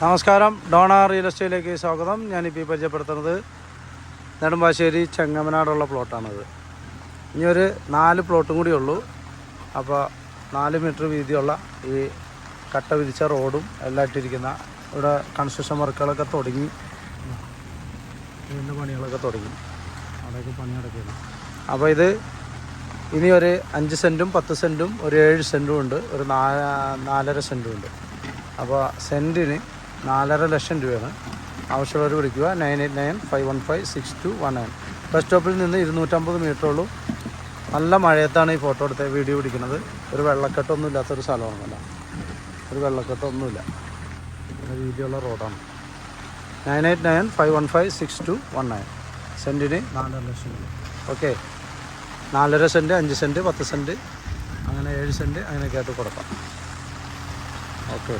നമസ്കാരം, Donna real എസ്റ്റേറ്റിലേക്ക് സ്വാഗതം. ഞാനിപ്പോൾ പരിചയപ്പെടുത്തുന്നത് നെടുമ്പാശ്ശേരി ചെങ്ങമനാടുള്ള പ്ലോട്ടാണത്. ഇനി ഒരു 4 പ്ലോട്ടും കൂടി ഉള്ളൂ. അപ്പോൾ 4 മീറ്റർ വീതിയുള്ള ഈ കട്ട വിരിച്ച റോഡും എല്ലാം ഇട്ടിരിക്കുന്ന ഇവിടെ കൺസ്ട്രക്ഷൻ വർക്കുകളൊക്കെ തുടങ്ങി, ഇതിൻ്റെ പണികളൊക്കെ തുടങ്ങി, അവിടെയൊക്കെ പണി നടക്കുകയാണ്. അപ്പോൾ ഇത് ഇനി ഒരു 5 സെൻറ്റും 10 സെൻറ്റും ഒരു 7 സെൻറ്റും ഉണ്ട്, ഒരു 4.5 സെൻറ്റും ഉണ്ട്. അപ്പോൾ സെൻറ്റിന് 4.5 ലക്ഷം രൂപയാണ്. ആവശ്യമുള്ളവർ വിളിക്കുക 9895156219. ബസ് സ്റ്റോപ്പിൽ നിന്ന് 250 മീറ്ററുള്ളൂ. നല്ല മഴയത്താണ് ഈ ഫോട്ടോ എടുത്ത് വീഡിയോ പിടിക്കുന്നത്. ഒരു വെള്ളക്കെട്ടൊന്നും ഇല്ലാത്തൊരു സ്ഥലമാണല്ല, ഒരു വെള്ളക്കെട്ടൊന്നുമില്ല, വീതിയുള്ള റോഡാണ്. 9895156219. സെൻറ്റിന് 4.5 ലക്ഷം രൂപ. ഓക്കെ, 4.5 സെൻറ്റ്, 5 സെൻറ്റ്, 10 സെൻറ്റ്, അങ്ങനെ 7 സെൻറ്റ് അങ്ങനെയൊക്കെ ആയിട്ട് കൊടുക്കാം. ഓക്കെ.